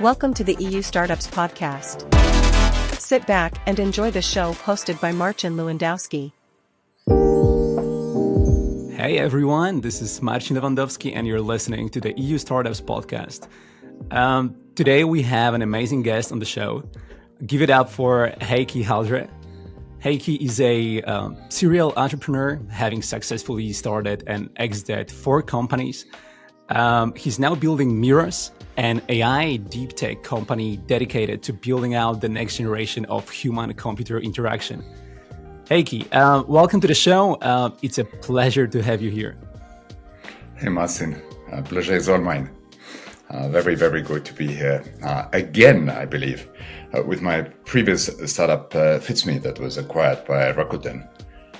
Welcome to the EU Startups Podcast. Sit back and enjoy the show hosted by Marcin Lewandowski. Hey everyone, this is Marcin Lewandowski and you're listening to the EU Startups Podcast. Today we have an amazing guest on the show. Give it up for Heikki Haldre. Heikki is a serial entrepreneur, having successfully started and exited 4 companies. He's now building Miros, an AI deep tech company dedicated to building out the next generation of human-computer interaction. Heikki, welcome to the show. It's a pleasure to have you here. Hey Marcin, pleasure is all mine. Very, very good to be here again, I believe, with my previous startup, Fitsme, that was acquired by Rakuten.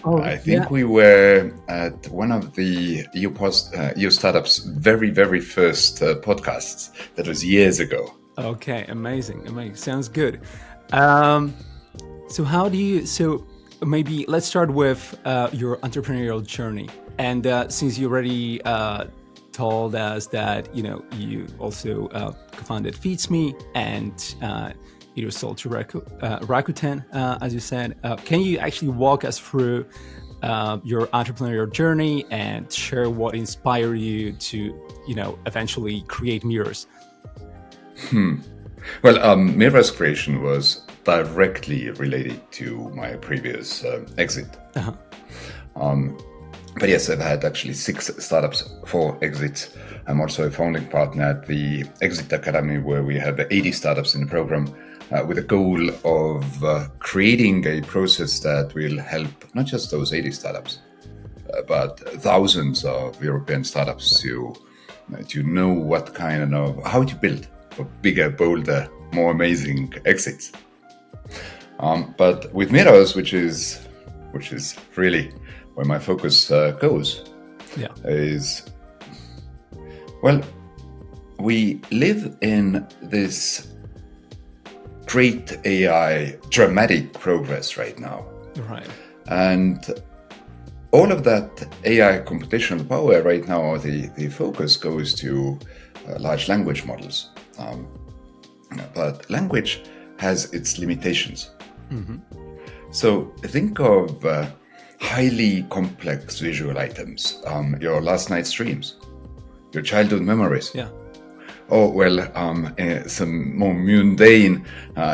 I think we were at one of the EU Startups' very, very first podcasts. That was years ago. Okay, amazing. Sounds good. So maybe let's start with your entrepreneurial journey. And since you already told us that, you also co-founded Fitsme and it was sold to Rakuten, as you said. Can you actually walk us through your entrepreneurial journey and share what inspired you to, eventually create Miros? Well, Miros creation was directly related to my previous exit. But yes, I've had actually 6 startups, 4 exits. I'm also a founding partner at the Exit Academy, where we have 80 startups in the program, with a goal of creating a process that will help not just those 80 startups, but thousands of European startups to know what kind of, how to build for bigger, bolder, more amazing exits. But with Miros, which is really where my focus goes, is, well, we live in this great AI dramatic progress right now. Right. And all of that AI computational power right now, the focus goes to large language models. But language has its limitations. Mm-hmm. So think of highly complex visual items, your last night's dreams, your childhood memories. Yeah. Some more mundane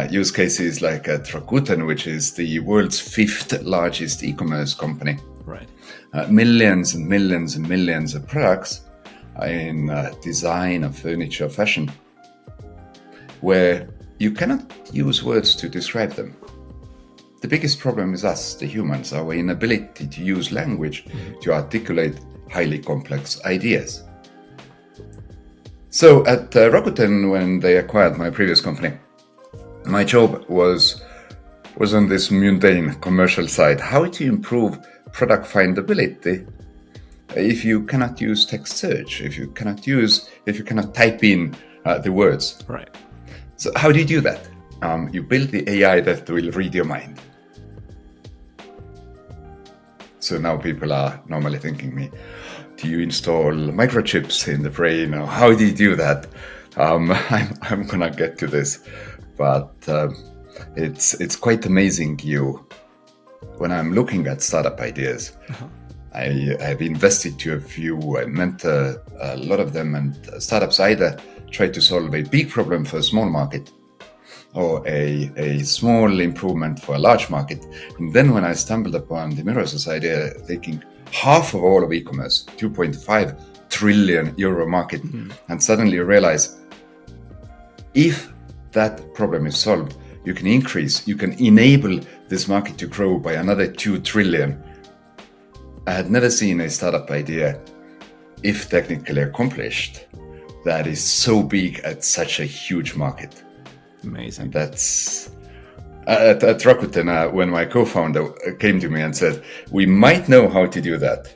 use cases like Rakuten, which is the world's 5th largest e-commerce company. Right. Millions and millions and millions of products in design of furniture, fashion, where you cannot use words to describe them. The biggest problem is us, the humans, our inability to use language to articulate highly complex ideas. So at Rakuten, when they acquired my previous company, my job was on this mundane commercial side. How to improve product findability if you cannot use text search, if you cannot type in the words. Right. So how do you do that? You build the AI that will read your mind. So now people are normally thinking me, do you install microchips in the brain, or how do you do that? I'm gonna get to this, but it's quite amazing. When I'm looking at startup ideas, I've invested to a few. I mentor a lot of them, and startups either try to solve a big problem for a small market, or a small improvement for a large market. And then when I stumbled upon the Miros idea, thinking half of all of e-commerce, 2.5 trillion euro market, and suddenly realize if that problem is solved, you can enable this market to grow by another 2 trillion. I had never seen a startup idea, if technically accomplished, that is so big at such a huge market. Amazing. And that's at Rakuten, when my co-founder came to me and said, we might know how to do that.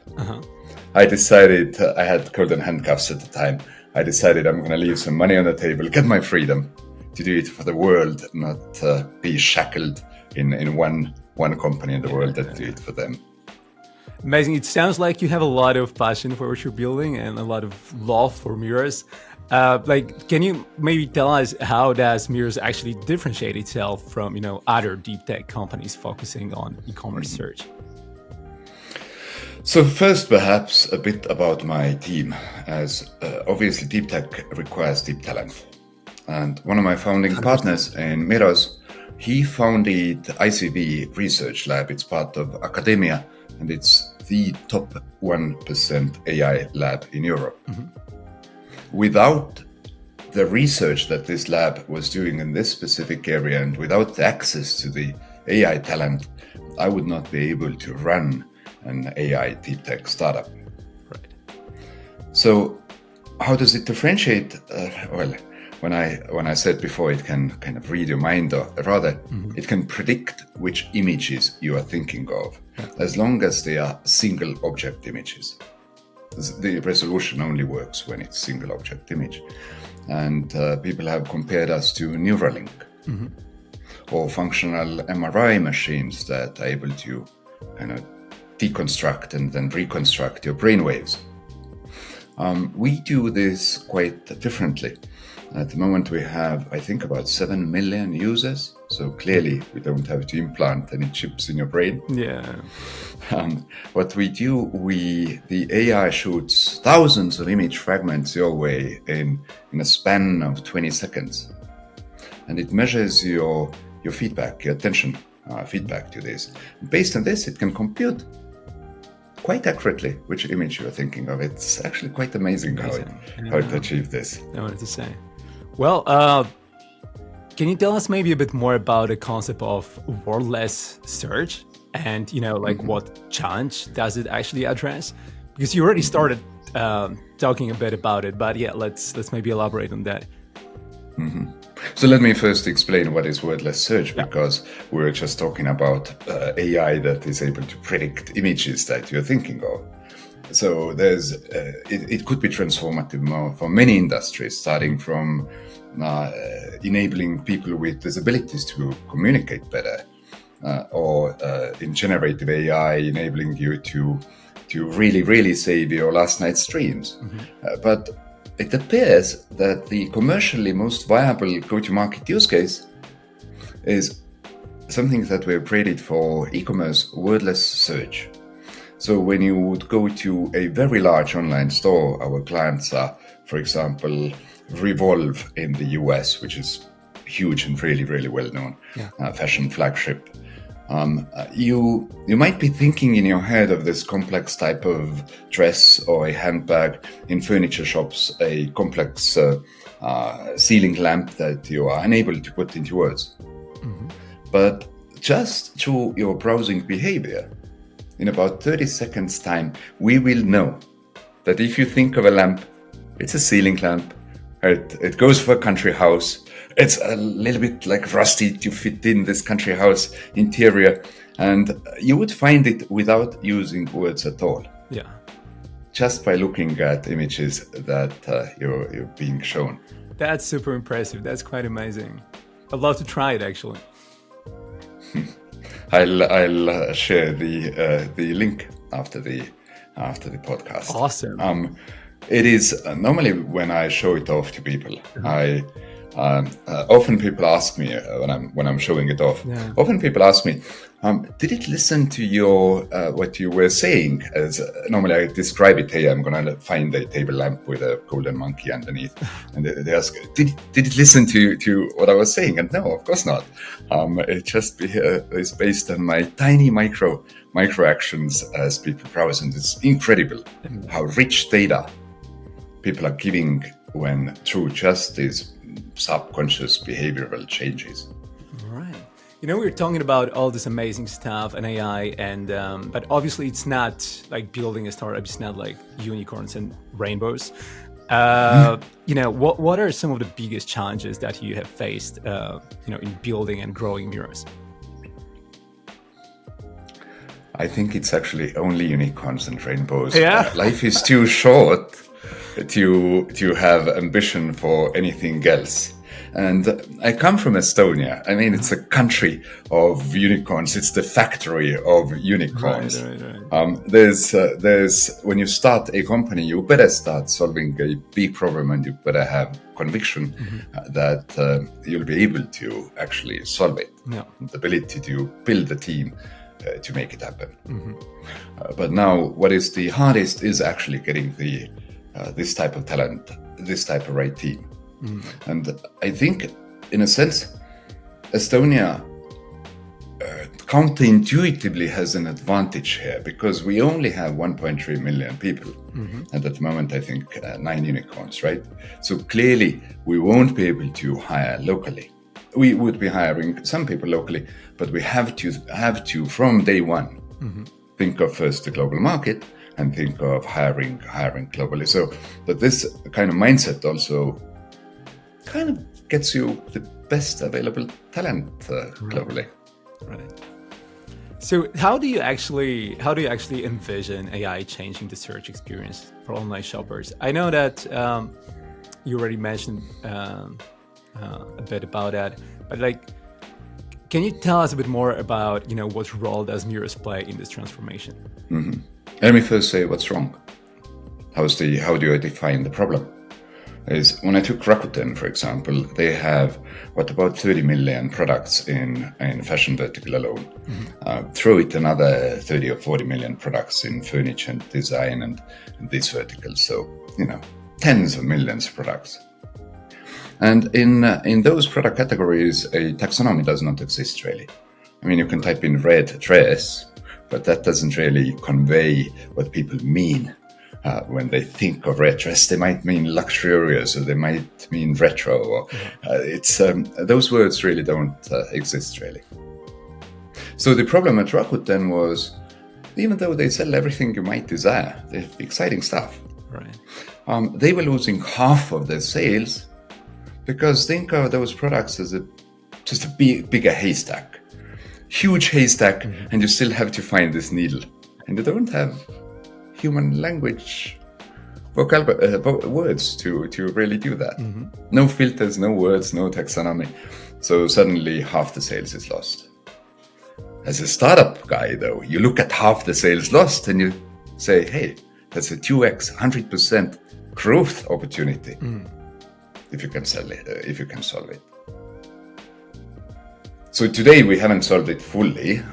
I decided, I had golden handcuffs at the time. I decided I'm going to leave some money on the table, get my freedom to do it for the world, not be shackled in one company in the world that do it for them. Amazing. It sounds like you have a lot of passion for what you're building and a lot of love for Miros. Can you maybe tell us how does Miros actually differentiate itself from, other deep tech companies focusing on e-commerce search? So first, perhaps a bit about my team, as obviously deep tech requires deep talent. And one of my founding 100%. partners in Miros, he founded ICV Research Lab. It's part of academia, and it's the top 1% AI lab in Europe. Without the research that this lab was doing in this specific area, and without the access to the AI talent, I would not be able to run an AI deep tech startup. Right. So how does it differentiate? When I said before, it can kind of read your mind, or rather, it can predict which images you are thinking of, as long as they are single object images. The resolution only works when it's single object image. And people have compared us to Neuralink or functional MRI machines that are able to kind of deconstruct and then reconstruct your brainwaves. We do this quite differently. At the moment, we have, I think, about 7 million users. So clearly, we don't have to implant any chips in your brain. Yeah. What we do, the AI shoots thousands of image fragments your way in a span of 20 seconds. And it measures your feedback, your attention feedback to this. Based on this, it can compute quite accurately which image you are thinking of. It's actually quite amazing how it achieved this. I wanted to say. Well, can you tell us maybe a bit more about the concept of wordless search and, what challenge does it actually address? Because you already started talking a bit about it, but yeah, let's maybe elaborate on that. So let me first explain what is wordless search, because we were just talking about AI that is able to predict images that you're thinking of. So there's it could be transformative for many industries, starting from enabling people with disabilities to communicate better, or in generative AI, enabling you to really save your last night's dreams. But it appears that the commercially most viable go-to-market use case is something that we've created for e-commerce: wordless search. So when you would go to a very large online store, our clients are, for example, Revolve in the US, which is huge and really well known, fashion flagship. You might be thinking in your head of this complex type of dress or a handbag. In furniture shops, a complex ceiling lamp that you are unable to put into words. But just through your browsing behavior, in about 30 seconds time, we will know that if you think of a lamp, it's a ceiling lamp. It goes for a country house. It's a little bit like rusty to fit in this country house interior. And you would find it without using words at all. Yeah. Just by looking at images that you're being shown. That's super impressive. That's quite amazing. I'd love to try it, actually. I'll share the link after the podcast. Awesome. It is normally when I show it off to people, I often people ask me when I'm showing it off. Yeah. Often people ask me, did it listen to your what you were saying? As normally I describe it, hey, I'm gonna find a table lamp with a golden monkey underneath, and they ask, did it listen to what I was saying? And no, of course not. It just is based on my tiny micro actions as people browse, and it's incredible how rich data people are giving when through just these subconscious behavioral changes. All right. We're talking about all this amazing stuff and AI, and but obviously it's not like building a startup. It's not like unicorns and rainbows. What are some of the biggest challenges that you have faced, in building and growing Miros? I think it's actually only unicorns and rainbows. Yeah. Life is too short to have ambition for anything else. And I come from Estonia. I mean, it's a country of unicorns. It's the factory of unicorns. Right. There's when you start a company, you better start solving a big problem, and you better have conviction that you'll be able to actually solve it. Yeah. The ability to build a team to make it happen. But now, what is the hardest is actually getting this type of talent, this type of right team. And I think, in a sense, Estonia counterintuitively has an advantage here because we only have 1.3 million people. And at the moment, I think 9 unicorns, right? So clearly, we won't be able to hire locally. We would be hiring some people locally, but we have to from day one, think of first the global market and think of hiring globally. So, but this kind of mindset also kind of gets you the best available talent globally. Right. So how do you actually envision AI changing the search experience for online shoppers? I know that you already mentioned a bit about that, but can you tell us a bit more about what role does Miros play in this transformation? Let me first say what's wrong. How do I define the problem? Is when I took Rakuten, for example, they have about 30 million products in fashion vertical alone. Throw it another 30 or 40 million products in furniture and design and this vertical. So, tens of millions of products. And in those product categories, a taxonomy does not exist really. I mean, you can type in red dress, but that doesn't really convey what people mean. When they think of red dress, they might mean luxurious, or they might mean retro. Or it's those words really don't exist really. So the problem at Rakuten was, even though they sell everything you might desire, the exciting stuff, right? They were losing half of their sales because think of those products as just a bigger haystack, huge haystack, and you still have to find this needle, and you don't have human language words to really do that. No filters, no words, no taxonomy. So suddenly half the sales is lost. As a startup guy, though, you look at half the sales lost and you say, hey, that's a 2x, 100% growth opportunity if you can sell it, if you can solve it. So today we haven't solved it fully.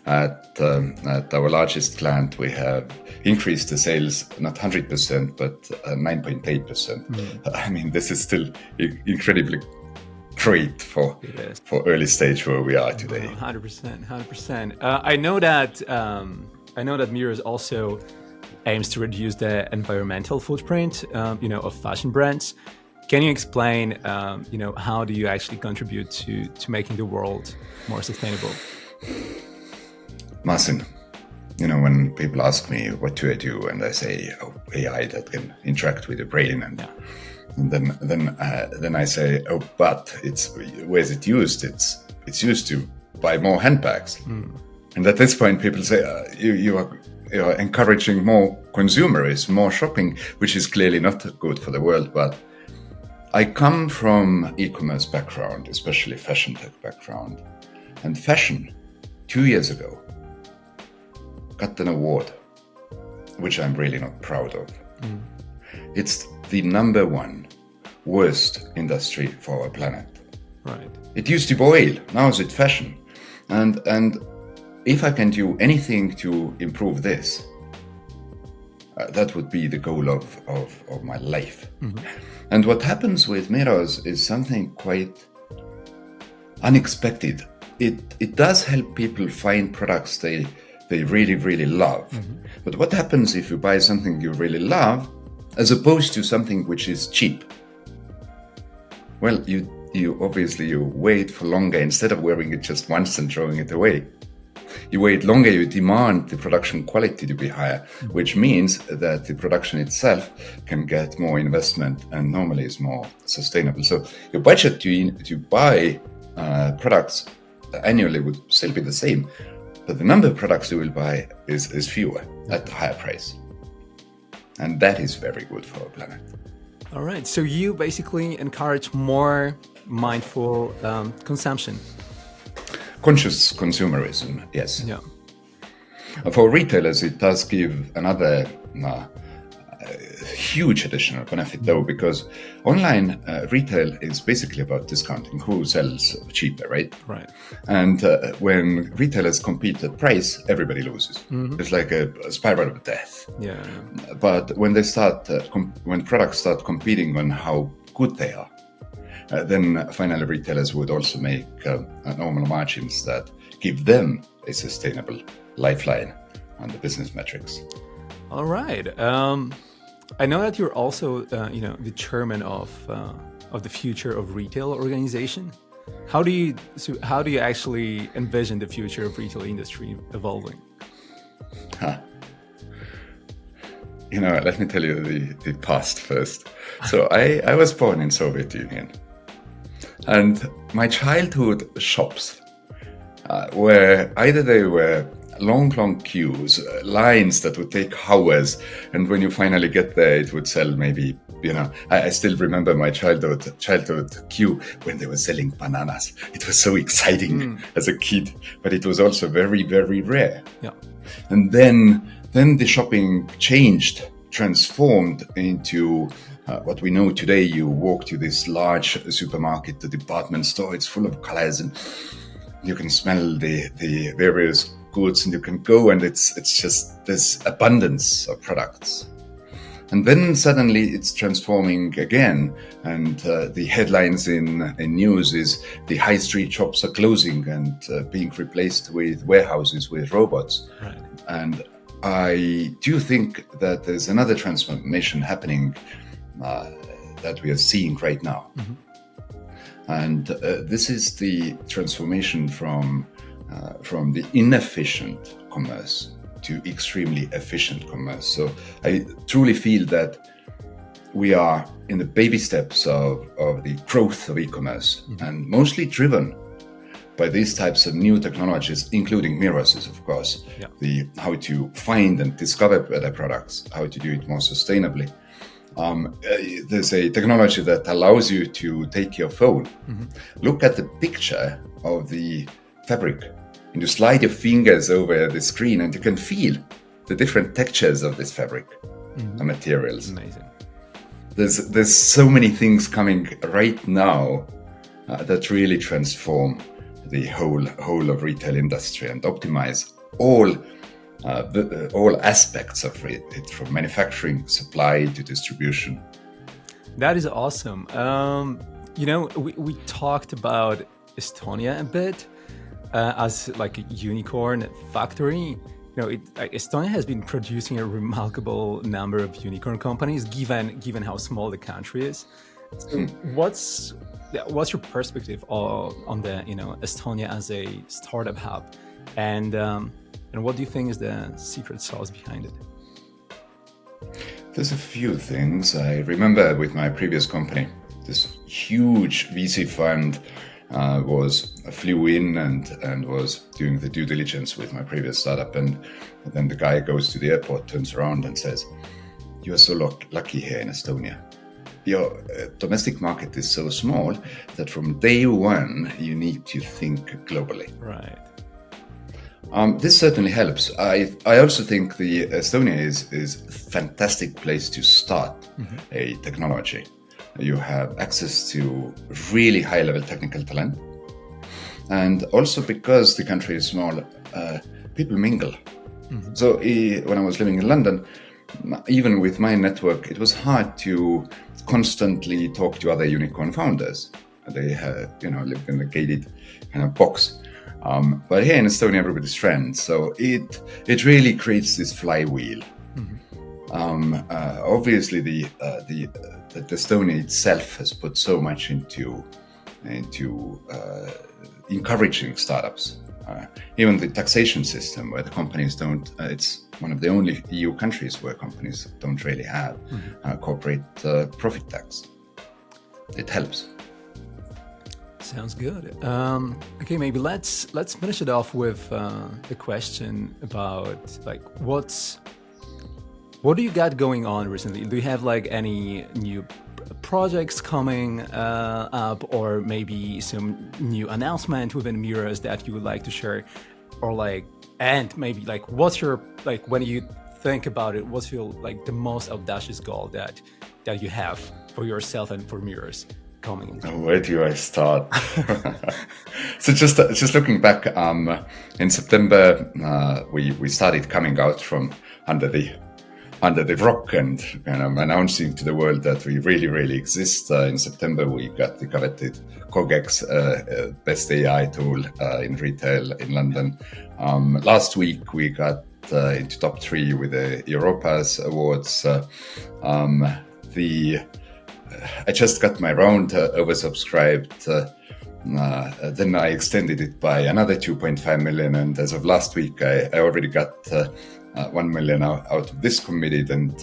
At our largest client, we have increased the sales, not 100%, but 9.8%. I mean, this is still incredibly great for early stage where we are today. 100%. I know that Miros also aims to reduce the environmental footprint, of fashion brands. Can you explain, how do you actually contribute to making the world more sustainable? Marcin, when people ask me what do I do, and I say AI that can interact with the brain, and then I say, but where's it used? It's used to buy more handbags, and at this point people say you are encouraging more consumerism, more shopping, which is clearly not good for the world. But I come from e-commerce background, especially fashion tech background, and fashion 2 years ago got an award, which I'm really not proud of. It's the number one worst industry for our planet. Right. It used to be oil, now it's fashion. And if I can do anything to improve this, that would be the goal of my life. And what happens with Miros is something quite unexpected. It does help people find products they really, really love. But what happens if you buy something you really love as opposed to something which is cheap? Well, you obviously wait for longer. Instead of wearing it just once and throwing it away, you wait longer, you demand the production quality to be higher, which means that the production itself can get more investment and normally is more sustainable. So your budget to buy products annually would still be the same, but the number of products you will buy is fewer at a higher price. And that is very good for our planet. All right. So you basically encourage more mindful consumption. Conscious consumerism, yes. Yeah. For retailers, it does give another huge additional benefit, though, because online retail is basically about discounting who sells cheaper, right? Right. And when retailers compete at price, everybody loses. It's like a spiral of death. Yeah. But when they start, when products start competing on how good they are, then finally retailers would also make normal margins that give them a sustainable lifeline on the business metrics. All right. I know that you're also, the chairman of the future of retail organization. How do you actually envision the future of retail industry evolving? Let me tell you the past first. So I was born in Soviet Union, and my childhood shops were either they were long queues, lines that would take hours, and when you finally get there, it would sell maybe, I still remember my childhood queue when they were selling bananas. It was so exciting as a kid, but it was also very, very rare. Yeah. And then the shopping changed, transformed into what we know today. You walk to this large supermarket, the department store, it's full of colors, and you can smell the various goods, and you can go, and it's just this abundance of products. And then suddenly it's transforming again, and the headlines in news is the high street shops are closing and being replaced with warehouses with robots. Right. And I do think that there's another transformation happening that we are seeing right now. And this is the transformation from the inefficient commerce to extremely efficient commerce. So I truly feel that we are in the baby steps of the growth of e-commerce, and mostly driven by these types of new technologies, including Miros, of course. Yeah. The how to find and discover better products, how to do it more sustainably. There's a technology that allows you to take your phone, look at the picture of the fabric, and you slide your fingers over the screen, and you can feel the different textures of this fabric and materials. Amazing. There's so many things coming right now that really transform the whole of retail industry and optimize all aspects of it, from manufacturing, supply to distribution. That is awesome. We talked about Estonia a bit as like a unicorn factory. Estonia has been producing a remarkable number of unicorn companies, given how small the country is. So what's your perspective on the Estonia as a startup hub, and what do you think is the secret sauce behind it? There's a few things. I remember with my previous company, this huge VC fund flew in and was doing the due diligence with my previous startup, and then the guy goes to the airport, turns around and says, "You are so lucky here in Estonia. Your domestic market is so small that from day one you need to think globally." Right. This certainly helps. I also think the Estonia is a fantastic place to start a technology. You have access to really high-level technical talent, and also because the country is small, people mingle. So when I was living in London, even with my network, it was hard to constantly talk to other unicorn founders. They lived in a gated kind of box. But here in Estonia, everybody's friends. So it really creates this flywheel. Obviously, the Estonia itself has put so much into encouraging startups. Even the taxation system, where the companies don't, it's one of the only EU countries where companies don't really have corporate profit tax. It helps. Sounds good. Okay, maybe let's finish it off with the question about what do you got going on recently? Do you have like any new projects coming up, or maybe some new announcement within Miros that you would like to share, or and maybe what's your when you think about it, what's your the most audacious goal that you have for yourself and for Miros coming into? Where do I start? So just looking back, in September we started coming out from under the rock and kind of announcing to the world that we really exist. In September we got the coveted CogX best AI tool in retail in London. Last week we got into top 3 with the Europa's awards. I just got my round oversubscribed. Then I extended it by another 2.5 million, and as of last week I already got 1 million out of this committed and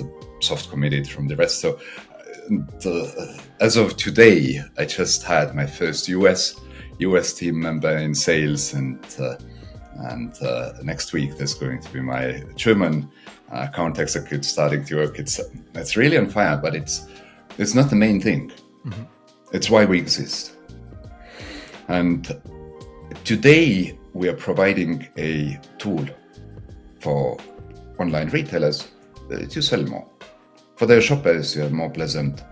soft committed from the rest. So as of today, I just had my first US team member in sales, and next week there's going to be my German account executive starting to work. It's really on fire, but it's not the main thing. Mm-hmm. It's why we exist. And today we are providing a tool for online retailers to sell more. For their shoppers, you have more pleasant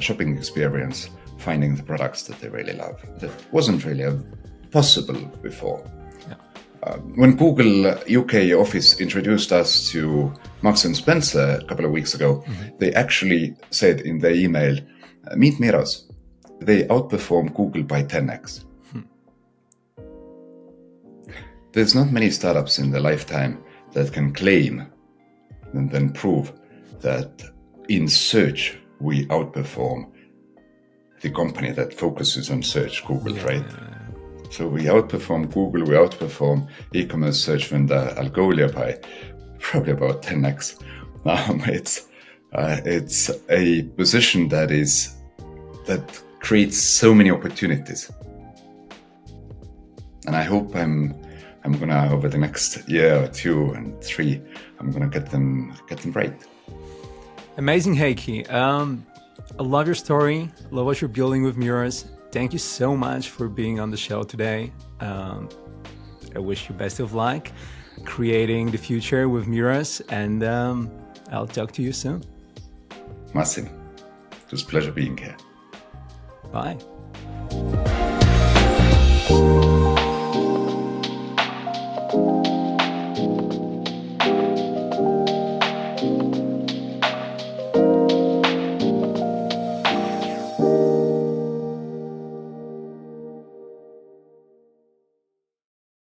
shopping experience, finding the products that they really love. That wasn't really possible before. Yeah. When Google UK office introduced us to Marks & Spencer a couple of weeks ago, mm-hmm. they actually said in their email, meet Miros. They outperform Google by 10x. There's not many startups in their lifetime that can claim and then prove that in search we outperform the company that focuses on search, Google, right? So we outperform Google, we outperform e-commerce search vendor Algolia by probably about 10x. It's a position that creates so many opportunities, and I hope I'm gonna, over the next year or 2 and 3, I'm gonna get them right. Amazing, Heikki. I love your story. Love what you're building with Miros. Thank you so much for being on the show today. I wish you best of luck creating the future with Miros, and I'll talk to you soon. Massim, it was a pleasure being here. Bye.